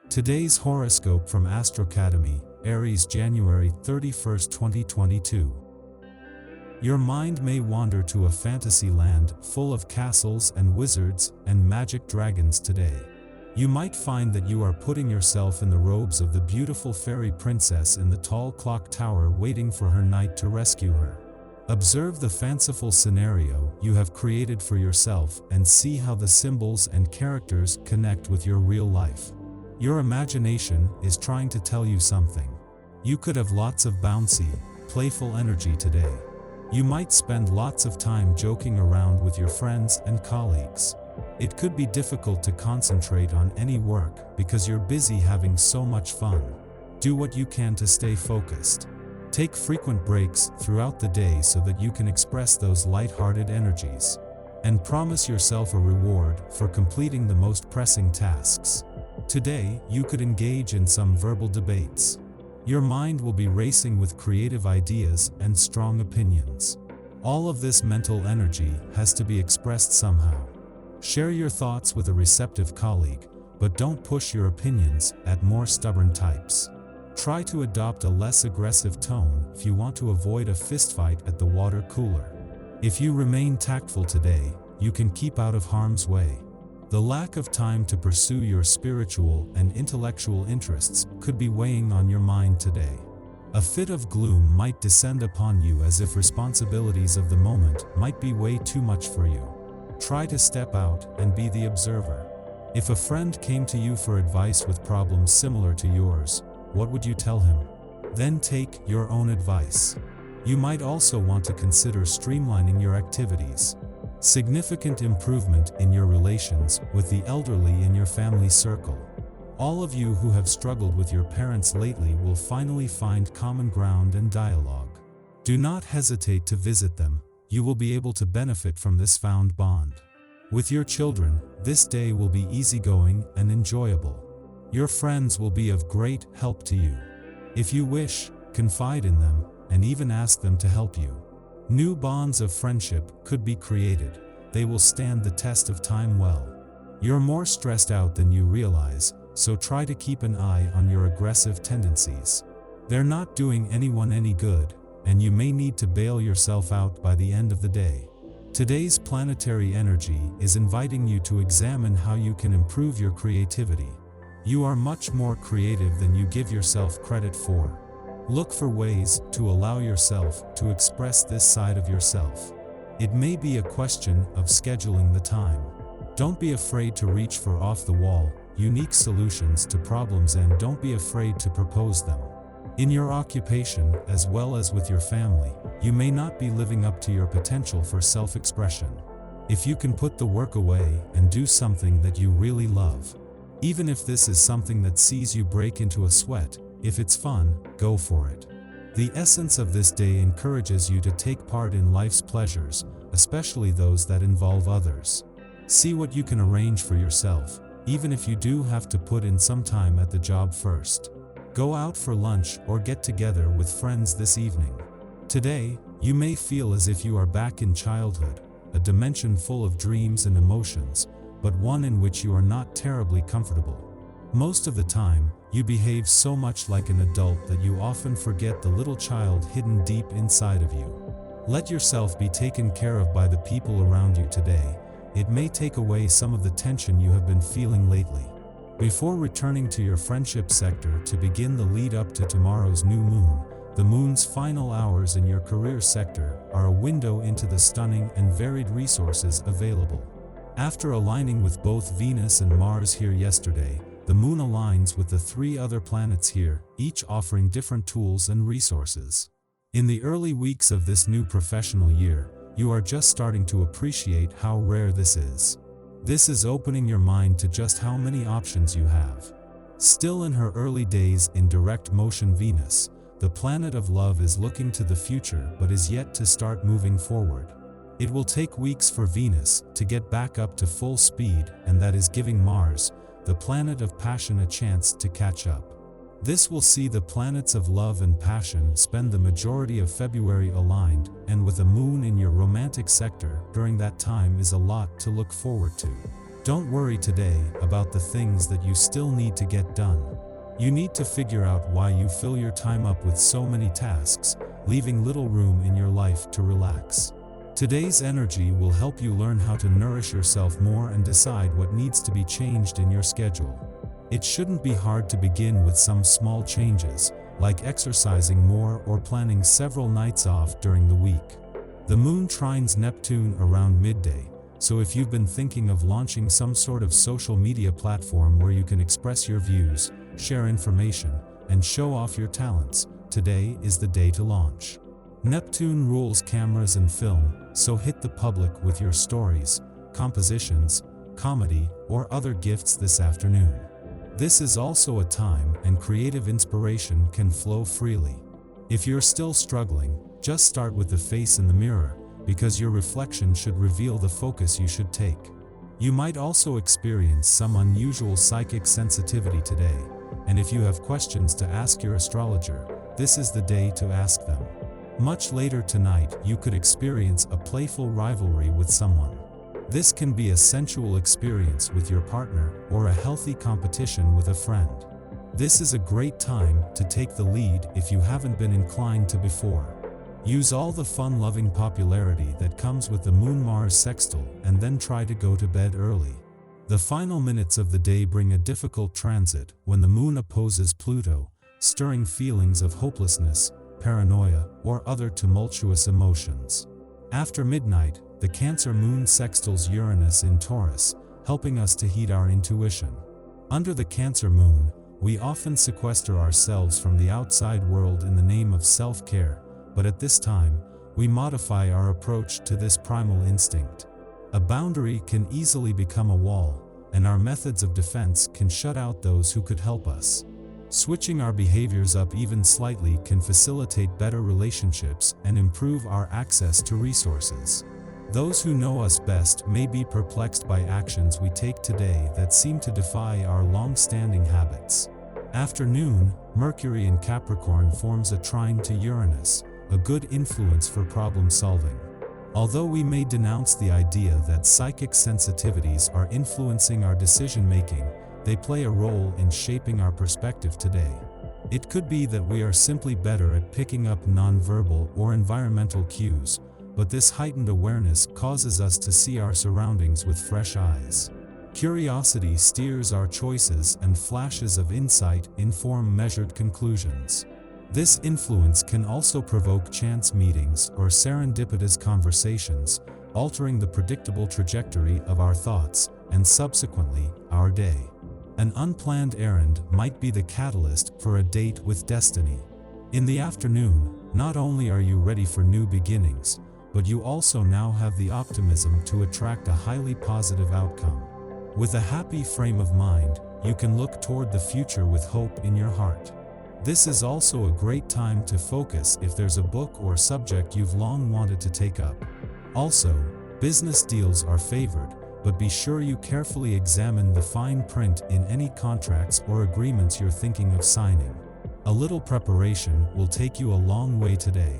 Today's horoscope from Astrocademy, Aries January 31st, 2022. Your mind may wander to a fantasy land full of castles and wizards and magic dragons today. You might find that you are putting yourself in the robes of the beautiful fairy princess in the tall clock tower waiting for her knight to rescue her. Observe the fanciful scenario you have created for yourself and see how the symbols and characters connect with your real life. Your imagination is trying to tell you something. You could have lots of bouncy, playful energy today. You might spend lots of time joking around with your friends and colleagues. It could be difficult to concentrate on any work because you're busy having so much fun. Do what you can to stay focused. Take frequent breaks throughout the day so that you can express those light-hearted energies. And promise yourself a reward for completing the most pressing tasks. Today, you could engage in some verbal debates. Your mind will be racing with creative ideas and strong opinions. All of this mental energy has to be expressed somehow. Share your thoughts with a receptive colleague, but don't push your opinions at more stubborn types. Try to adopt a less aggressive tone if you want to avoid a fistfight at the water cooler. If you remain tactful today, you can keep out of harm's way. The lack of time to pursue your spiritual and intellectual interests could be weighing on your mind today. A fit of gloom might descend upon you as if responsibilities of the moment might be way too much for you. Try to step out and be the observer. If a friend came to you for advice with problems similar to yours, what would you tell him? Then take your own advice. You might also want to consider streamlining your activities. Significant improvement in your relations with the elderly in your family circle. All of you who have struggled with your parents lately will finally find common ground and dialogue. Do not hesitate to visit them. You will be able to benefit from this found bond. With your children, this day will be easygoing and enjoyable. Your friends will be of great help to you. If you wish, confide in them and even ask them to help you. New bonds of friendship could be created. They will stand the test of time well. You're more stressed out than you realize, so try to keep an eye on your aggressive tendencies. They're not doing anyone any good, and you may need to bail yourself out by the end of the day. Today's planetary energy is inviting you to examine how you can improve your creativity. You are much more creative than you give yourself credit for. Look for ways to allow yourself to express this side of yourself. It may be a question of scheduling the time. Don't be afraid to reach for off-the-wall, unique solutions to problems, and don't be afraid to propose them. In your occupation, as well as with your family, you may not be living up to your potential for self-expression. If you can put the work away and do something that you really love, even if this is something that sees you break into a sweat, if it's fun, go for it. The essence of this day encourages you to take part in life's pleasures, especially those that involve others. See what you can arrange for yourself, even if you do have to put in some time at the job first. Go out for lunch or get together with friends this evening. Today, you may feel as if you are back in childhood, a dimension full of dreams and emotions, but one in which you are not terribly comfortable. Most of the time, you behave so much like an adult that you often forget the little child hidden deep inside of you. Let yourself be taken care of by the people around you today. It may take away some of the tension you have been feeling lately. Before returning to your friendship sector to begin the lead up to tomorrow's new moon, the moon's final hours in your career sector are a window into the stunning and varied resources available. After aligning with both Venus and Mars here yesterday, the moon aligns with the 3 other planets here, each offering different tools and resources. In the early weeks of this new professional year, you are just starting to appreciate how rare this is. This is opening your mind to just how many options you have. Still in her early days in direct motion, Venus, the planet of love, is looking to the future but is yet to start moving forward. It will take weeks for Venus to get back up to full speed, and that is giving Mars, the planet of passion, a chance to catch up. This will see the planets of love and passion spend the majority of February aligned, and with a moon in your romantic sector during that time is a lot to look forward to. Don't worry today about the things that you still need to get done. You need to figure out why you fill your time up with so many tasks, leaving little room in your life to relax. Today's energy will help you learn how to nourish yourself more and decide what needs to be changed in your schedule. It shouldn't be hard to begin with some small changes, like exercising more or planning several nights off during the week. The moon trines Neptune around midday, so if you've been thinking of launching some sort of social media platform where you can express your views, share information, and show off your talents, today is the day to launch. Neptune rules cameras and film, so hit the public with your stories, compositions, comedy, or other gifts this afternoon. This is also a time and creative inspiration can flow freely. If you're still struggling, just start with the face in the mirror, because your reflection should reveal the focus you should take. You might also experience some unusual psychic sensitivity today, and if you have questions to ask your astrologer, this is the day to ask them. Much later tonight, you could experience a playful rivalry with someone. This can be a sensual experience with your partner or a healthy competition with a friend. This is a great time to take the lead if you haven't been inclined to before. Use all the fun-loving popularity that comes with the Moon-Mars sextile and then try to go to bed early. The final minutes of the day bring a difficult transit when the Moon opposes Pluto, stirring feelings of hopelessness, paranoia, or other tumultuous emotions. After midnight, the Cancer Moon sextiles Uranus in Taurus, helping us to heed our intuition. Under the Cancer Moon, we often sequester ourselves from the outside world in the name of self-care, but at this time, we modify our approach to this primal instinct. A boundary can easily become a wall, and our methods of defense can shut out those who could help us. Switching our behaviors up even slightly can facilitate better relationships and improve our access to resources. Those who know us best may be perplexed by actions we take today that seem to defy our long-standing habits. After noon, Mercury in Capricorn forms a trine to Uranus, a good influence for problem solving. Although we may denounce the idea that psychic sensitivities are influencing our decision-making, they play a role in shaping our perspective today. It could be that we are simply better at picking up nonverbal or environmental cues, but this heightened awareness causes us to see our surroundings with fresh eyes. Curiosity steers our choices and flashes of insight inform measured conclusions. This influence can also provoke chance meetings or serendipitous conversations, altering the predictable trajectory of our thoughts and subsequently our day. An unplanned errand might be the catalyst for a date with destiny. In the afternoon, not only are you ready for new beginnings, but you also now have the optimism to attract a highly positive outcome. With a happy frame of mind, you can look toward the future with hope in your heart. This is also a great time to focus if there's a book or subject you've long wanted to take up. Also, business deals are favored, but be sure you carefully examine the fine print in any contracts or agreements you're thinking of signing. A little preparation will take you a long way today.